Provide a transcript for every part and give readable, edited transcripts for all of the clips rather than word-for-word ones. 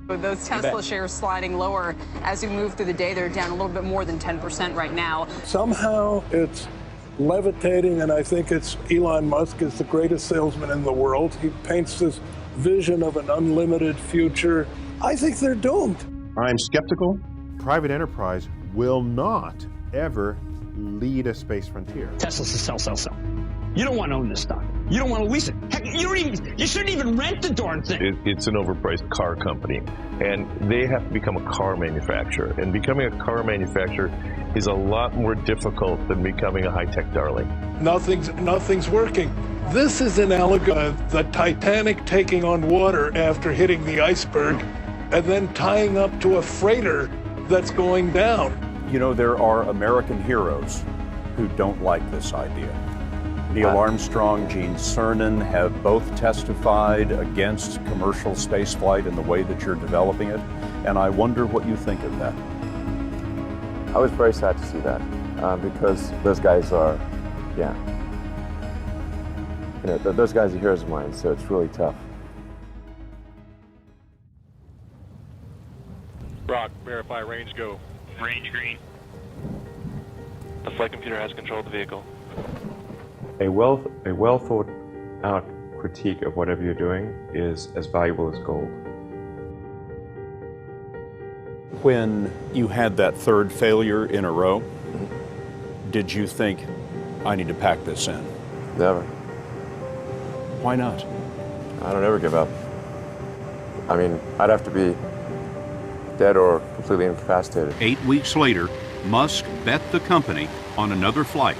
Those Tesla shares sliding lower as we move through the day. They're down a little bit more than 10% right now. Somehow it's levitating, and I think it's Elon Musk is the greatest salesman in the world. He paints this vision of an unlimited future. I think they're doomed. I'm skeptical. Private enterprise will not ever lead a space frontier. Tesla's a sell, sell, sell. You don't want to own this stock. You don't want to lease it. Heck, you shouldn't even rent the darn thing. It's an overpriced car company, and they have to become a car manufacturer. And becoming a car manufacturer is a lot more difficult than becoming a high-tech darling. Nothing's working. This is analogous to the Titanic taking on water after hitting the iceberg and then tying up to a freighter that's going down. You know, there are American heroes who don't like this idea. Neil Armstrong, Gene Cernan have both testified against commercial spaceflight in the way that you're developing it, and I wonder what you think of that. I was very sad to see that, because those guys are, those guys are heroes of mine, so it's really tough. Brock, verify range go. Range green. The flight computer has control of the vehicle. A well thought out critique of whatever you're doing is as valuable as gold. When you had that third failure in a row, did you think, I need to pack this in? Never. Why not? I don't ever give up. I mean, I'd have to be dead or completely incapacitated. 8 weeks later, Musk bet the company on another flight.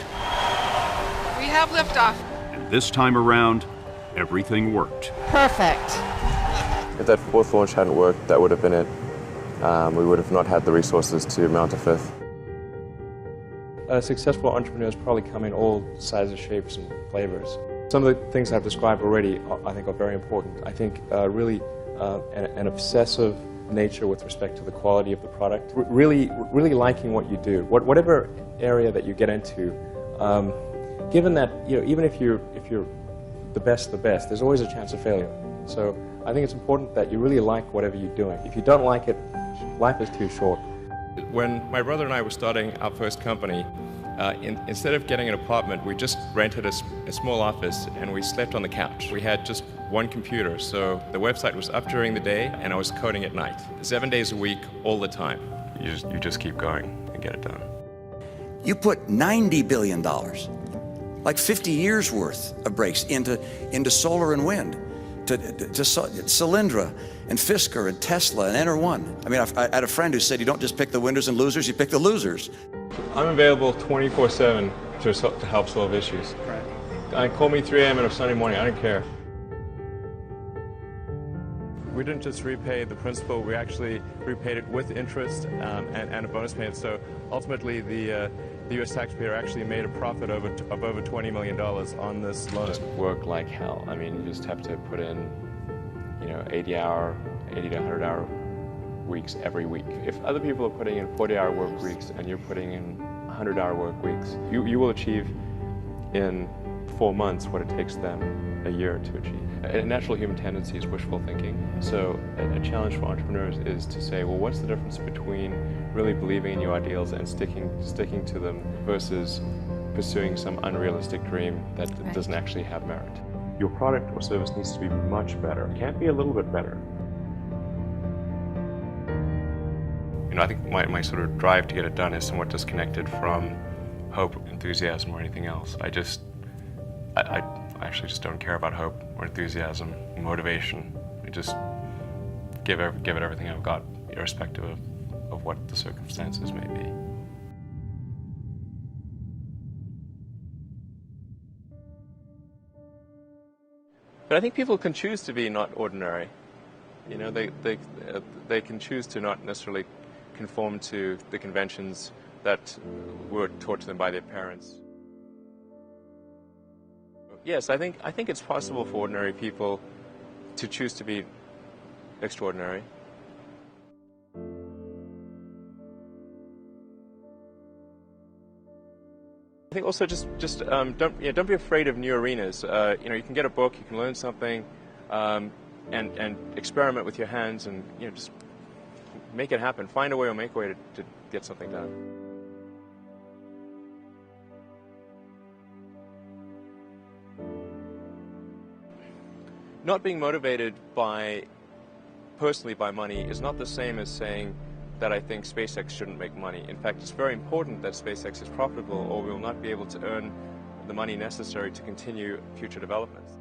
We have liftoff. And this time around, everything worked. Perfect. If that fourth launch hadn't worked, that would have been it. We would have not had the resources to mount a fifth. Successful entrepreneurs probably come in all sizes, shapes, and flavors. Some of the things I've described already, I think, are very important. I think really an obsessive nature with respect to the quality of the product. Really liking what you do, whatever area that you get into. Given that, even if you're the best, there's always a chance of failure. So I think it's important that you really like whatever you're doing. If you don't like it, life is too short. When my brother and I were starting our first company, instead of getting an apartment, we just rented a small office and we slept on the couch. We had just one computer, so the website was up during the day and I was coding at night. 7 days a week, all the time. You just keep going and get it done. You put $90 billion, like 50 years worth of breaks into solar and wind, to Solyndra and Fisker and Tesla and Enter1. I mean, I had a friend who said you don't just pick the winners and losers, you pick the losers. I'm available 24/7 to help solve issues. Right. Call me 3 a.m. on a Sunday morning, I don't care. We didn't just repay the principal, we actually repaid it with interest and a bonus payment. So ultimately, the U.S. taxpayer actually made a profit of over $20 million on this loan. Just work like hell. I mean, you just have to put in, 80 to 100-hour weeks every week. If other people are putting in 40-hour work weeks and you're putting in 100-hour work weeks, you will achieve in 4 months what it takes them a year to achieve. A natural human tendency is wishful thinking. So a challenge for entrepreneurs is to say, well, what's the difference between really believing in your ideals and sticking to them versus pursuing some unrealistic dream that doesn't actually have merit? Your product or service needs to be much better. It can't be a little bit better. I think my sort of drive to get it done is somewhat disconnected from hope, enthusiasm, or anything else. I actually just don't care about hope or enthusiasm, motivation. I just give it everything I've got, irrespective of what the circumstances may be. But I think people can choose to be not ordinary. They can choose to not necessarily conform to the conventions that were taught to them by their parents. Yes, I think it's possible for ordinary people to choose to be extraordinary. I think also just don't be afraid of new arenas. You can get a book, you can learn something. and experiment with your hands, and just make it happen. Find a way or make a way to get something done. Not being motivated personally by money is not the same as saying that I think SpaceX shouldn't make money. In fact, it's very important that SpaceX is profitable, or we will not be able to earn the money necessary to continue future developments.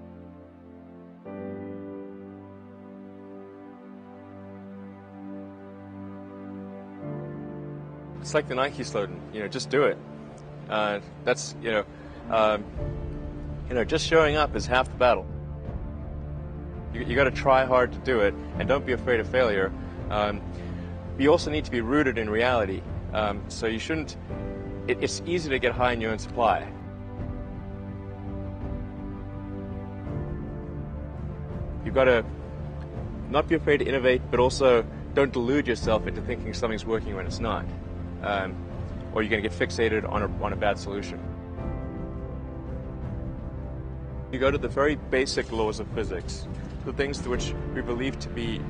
It's like the Nike slogan, just do it. That's, just showing up is half the battle. You got to try hard to do it, and don't be afraid of failure. You also need to be rooted in reality. So you shouldn't. It's easy to get high in your own supply. You've got to not be afraid to innovate, but also don't delude yourself into thinking something's working when it's not, or you're going to get fixated on a bad solution. You go to the very basic laws of physics, the things which we believe to be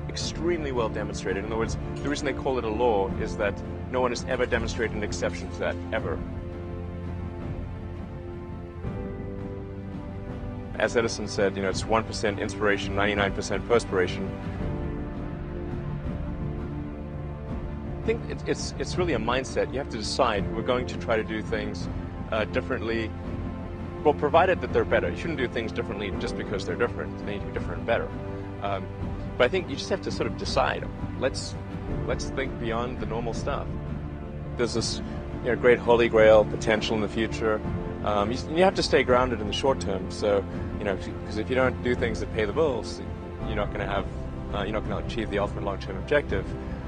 extremely well demonstrated. In other words, the reason they call it a law is that no one has ever demonstrated an exception to that, ever. As Edison said, it's 1% inspiration, 99% perspiration. I think it's really a mindset. You have to decide, we're going to try to do things differently, well, provided that they're better. You shouldn't do things differently just because they're different. They need to be different and better. But I think you just have to sort of decide, let's think beyond the normal stuff. There's this great holy grail potential in the future. You have to stay grounded in the short term. So, because if you don't do things that pay the bills, you're not going to achieve the ultimate long-term objective.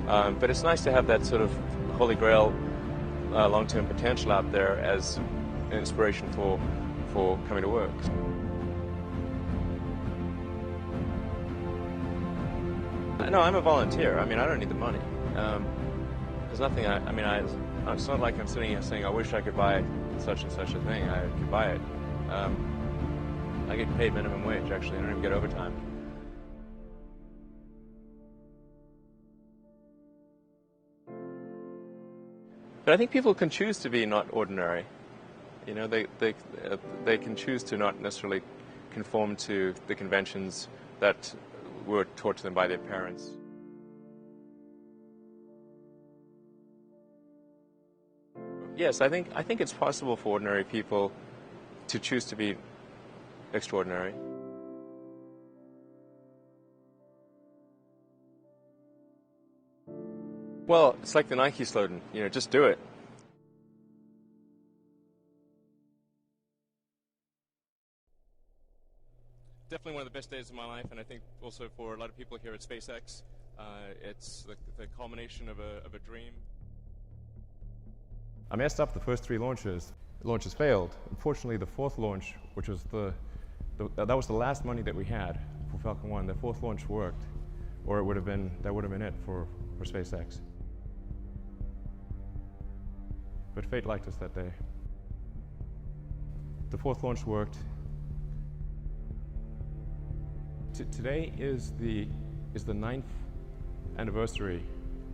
But it's nice to have that sort of holy grail long-term potential out there as an inspiration for coming to work. No, I'm a volunteer. I don't need the money. There's nothing. It's not like I'm sitting here saying, I wish I could buy such and such a thing. I could buy it. I get paid minimum wage, actually. I don't even get overtime. But I think people can choose to be not ordinary. They can choose to not necessarily conform to the conventions that were taught to them by their parents. Yes, I think it's possible for ordinary people to choose to be extraordinary. Well, it's like the Nike slogan, just do it. Definitely one of the best days of my life, and I think also for a lot of people here at SpaceX, it's the culmination of a dream. I messed up the first 3 launches. The launches failed. Unfortunately, the 4th launch, which was that was the last money that we had for Falcon 1, the 4th launch worked, or that would have been it for SpaceX. But fate liked us that day. The 4th launch worked. Today is the 9th anniversary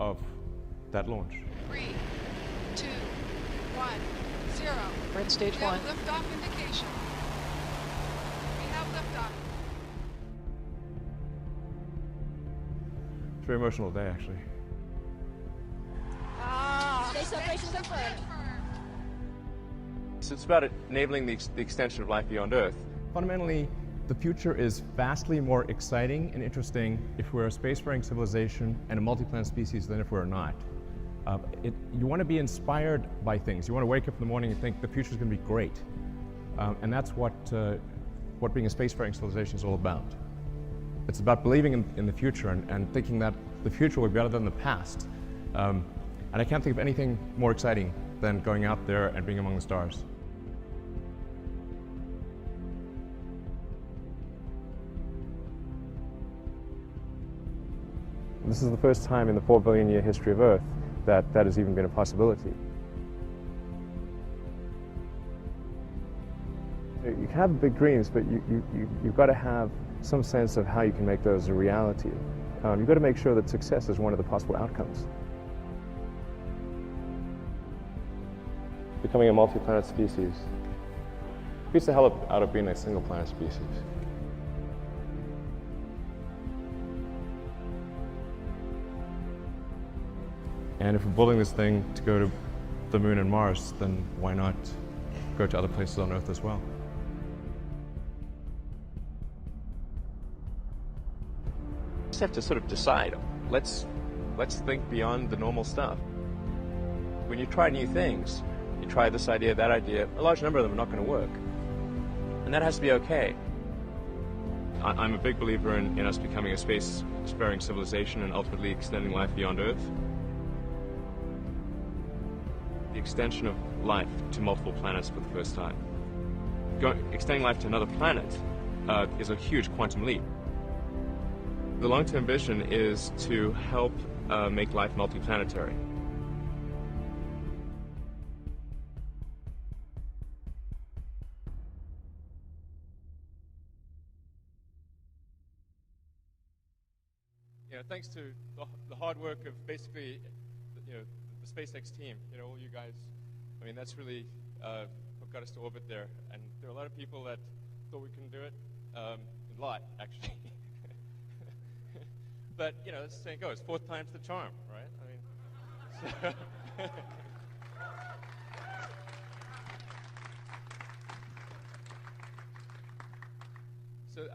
of that launch. 3, 2, 1, 0. We're in stage 1. Liftoff indication. We have liftoff. It's a very emotional day, actually. Space operation confirmed. So it's about enabling the extension of life beyond Earth. Fundamentally, the future is vastly more exciting and interesting if we're a spacefaring civilization and a multi-planet species than if we're not. You want to be inspired by things. You want to wake up in the morning and think the future's going to be great. And that's what being a spacefaring civilization is all about. It's about believing in the future and thinking that the future will be better than the past. And I can't think of anything more exciting than going out there and being among the stars. This is the first time in the 4 billion year history of Earth that has even been a possibility. You can have big dreams, but you've got to have some sense of how you can make those a reality. You've got to make sure that success is one of the possible outcomes. Becoming a multi-planet species beats the hell out of being a single planet species. And if we're building this thing to go to the moon and Mars, then why not go to other places on Earth as well? You just have to sort of decide, let's think beyond the normal stuff. When you try new things, you try this idea, that idea, a large number of them are not going to work. And that has to be okay. I'm a big believer in us becoming a space-sparing civilization and ultimately extending life beyond Earth. The extension of life to multiple planets for the first time. Extending life to another planet is a huge quantum leap. The long-term vision is to help make life multiplanetary. Thanks to the hard work of basically, the SpaceX team, all you guys. I mean, that's really what got us to orbit there. And there are a lot of people that thought we couldn't do it. A lot, actually. But, that's the saying goes, fourth time's the charm, right? I mean, so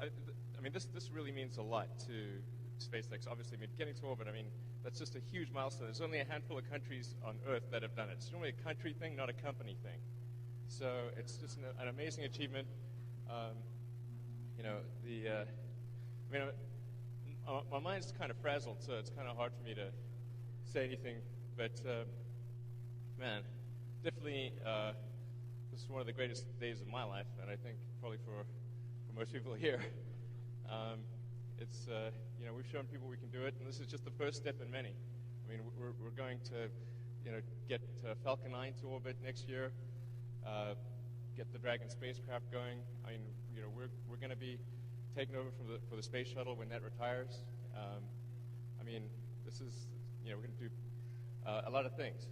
I mean, this really means a lot to SpaceX. Obviously, I mean, getting to orbit, I mean, that's just a huge milestone. There's only a handful of countries on Earth that have done it. It's normally a country thing, not a company thing. So it's just an amazing achievement. My mind's kind of frazzled, so it's kind of hard for me to say anything. But man, definitely, this is one of the greatest days of my life, and I think probably for most people here. It's we've shown people we can do it, and this is just the first step in many. I mean, we're going to get Falcon 9 to orbit next year, get the Dragon spacecraft going. I mean, we're going to be taking over for the space shuttle when that retires. I mean, this is we're going to do a lot of things.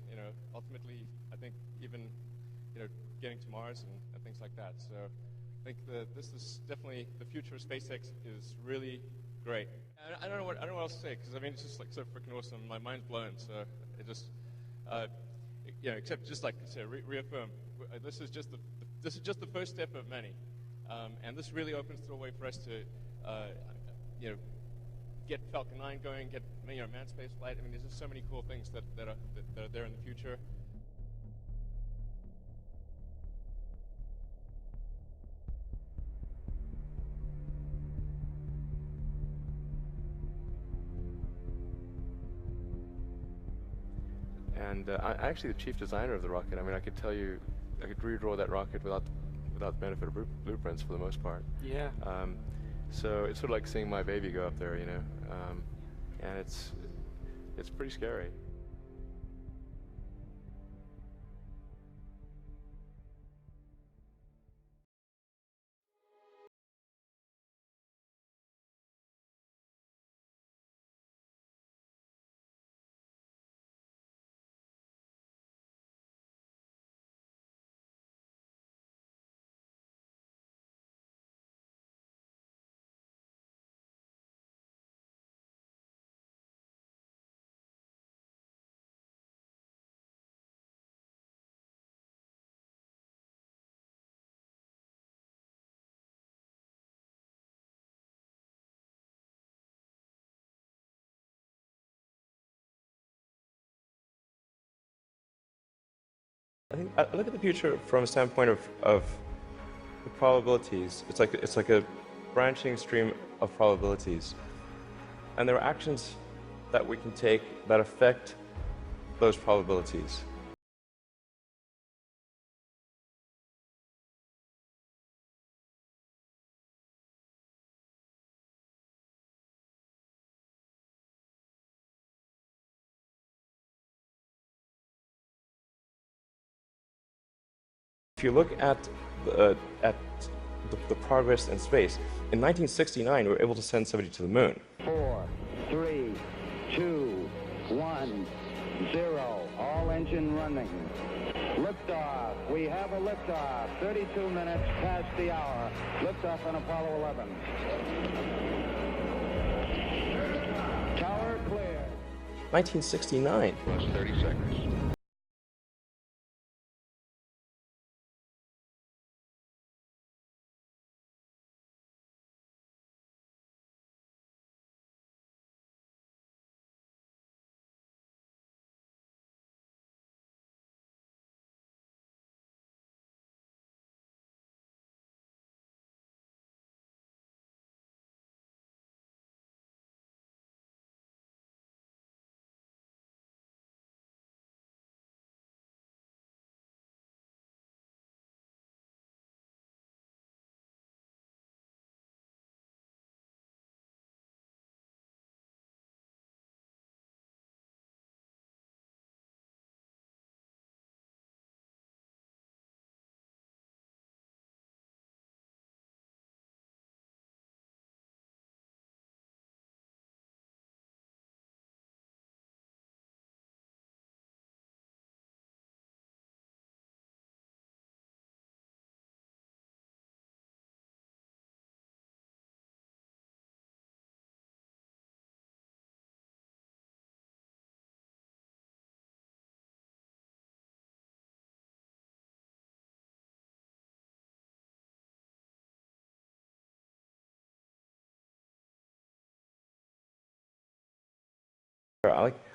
Ultimately, I think even getting to Mars and things like that. So I think this is definitely the future of SpaceX is really great. I don't know what else to say, because I mean, it's just like so freaking awesome. My mind's blown. So it just except just like to say, reaffirm, this is just the first step of many, and this really opens the way for us to get Falcon 9 going, get manned space flight. I mean, there's just so many cool things that are there in the future. And I'm actually the chief designer of the rocket. I mean, I could tell you, I could redraw that rocket without the benefit of blueprints for the most part. Yeah. So it's sort of like seeing my baby go up there, and it's pretty scary. I think I look at the future from a standpoint of the probabilities. It's like a branching stream of probabilities, and there are actions that we can take that affect those probabilities. If you look at the progress in space. In 1969, we were able to send somebody to the moon. 4, 3, 2, 1, 0. All engine running. Liftoff. We have a liftoff. 32 minutes past the hour. Liftoff on Apollo 11. Tower clear. 1969. Plus 30 seconds.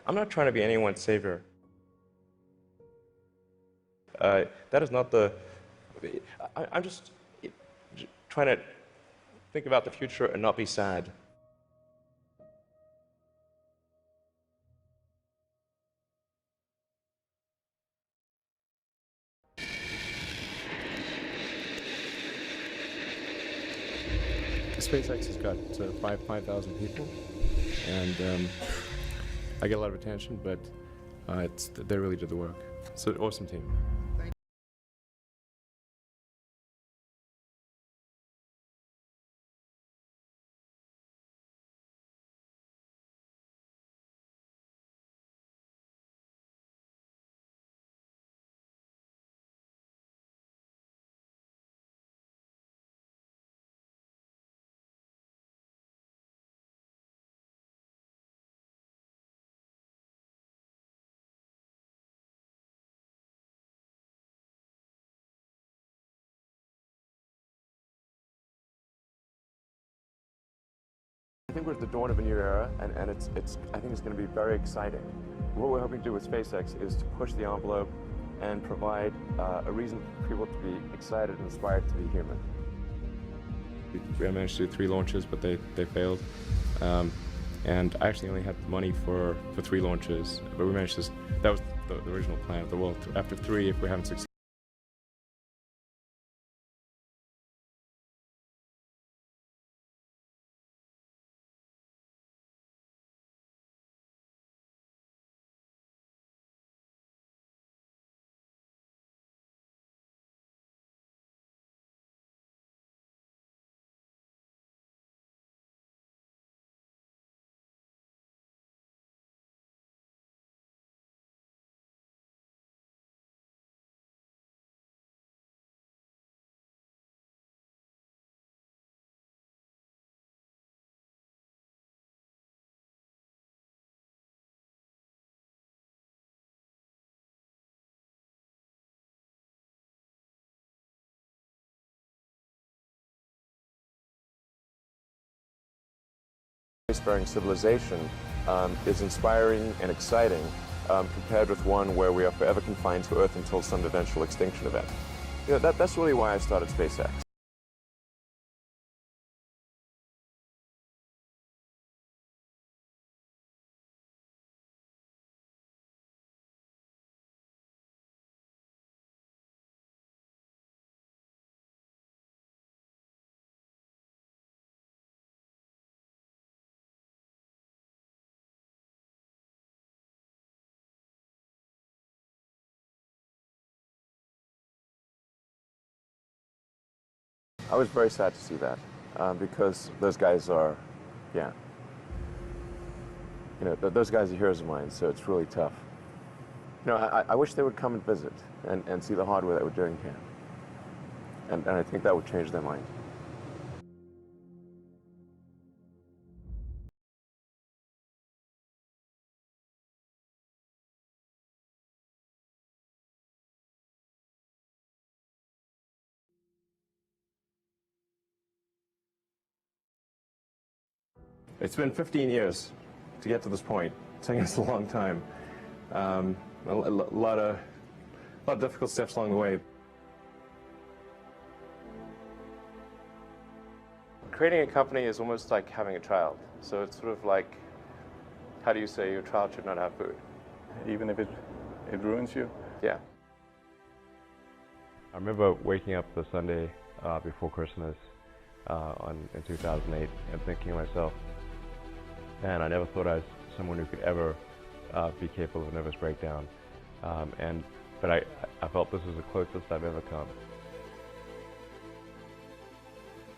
I'm not trying to be anyone's savior. That is not the... I'm just trying to think about the future and not be sad. SpaceX has got 5,000 people, and I get a lot of attention, but they really did the work. It's an awesome team. I think we're at the dawn of a new era, and I think it's going to be very exciting. What we're hoping to do with SpaceX is to push the envelope and provide a reason for people to be excited and inspired to be human. We managed to do 3 launches, but they failed. And I actually only had money for 3 launches, but we managed to, that was the original plan of the world. After 3, if we haven't succeeded, Spacefaring civilization is inspiring and exciting compared with one where we are forever confined to Earth until some eventual extinction event. You know, that's really why I started SpaceX. I was very sad to see that because those guys are, yeah. You know, those guys are heroes of mine, so it's really tough. You know, I wish they would come and visit and see the hardware that we're doing here. And I think that would change their mind. It's been 15 years to get to this point. It's taken us a long time. A lot of difficult steps along the way. Creating a company is almost like having a child. So it's sort of like, how do you say your child should not have food? Even if it ruins you? Yeah. I remember waking up the Sunday before Christmas in 2008 and thinking to myself, man, I never thought I was someone who could ever be capable of a nervous breakdown. But I felt this was the closest I've ever come.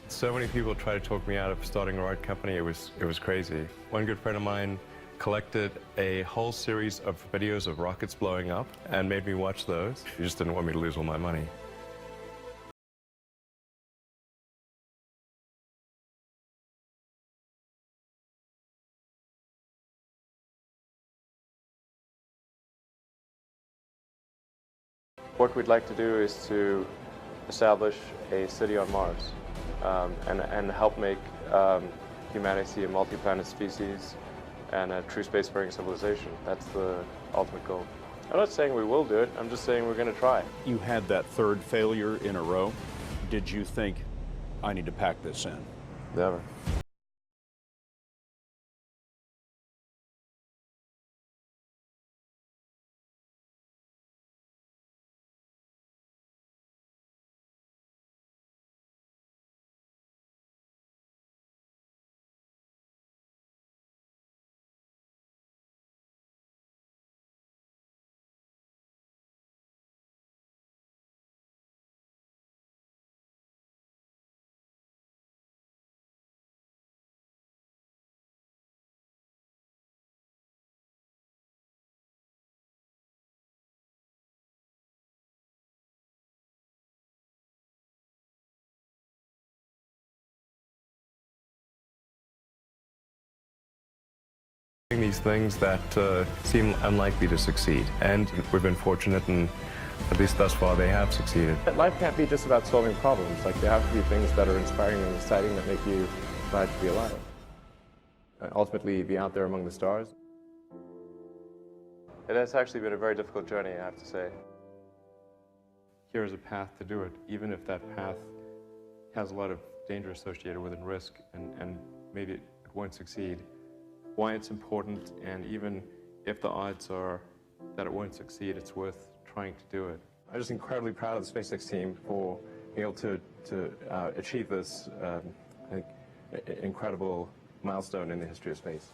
So many people tried to talk me out of starting a rocket company. It was crazy. One good friend of mine collected a whole series of videos of rockets blowing up and made me watch those. He just didn't want me to lose all my money. What we'd like to do is to establish a city on Mars and help make humanity a multi-planet species and a true spacefaring civilization. That's the ultimate goal. I'm not saying we will do it, I'm just saying we're going to try. You had that third failure in a row. Did you think, I need to pack this in? Never. These things that seem unlikely to succeed, and we've been fortunate, and at least thus far they have succeeded. Life can't be just about solving problems. Like, there have to be things that are inspiring and exciting that make you glad to be alive. Ultimately, be out there among the stars. It has actually been a very difficult journey, I have to say. Here is a path to do it, even if that path has a lot of danger associated with it and risk, and maybe it won't succeed. Why it's important, and even if the odds are that it won't succeed, it's worth trying to do it. I'm just incredibly proud of the SpaceX team for being able to achieve this I think, incredible milestone in the history of space.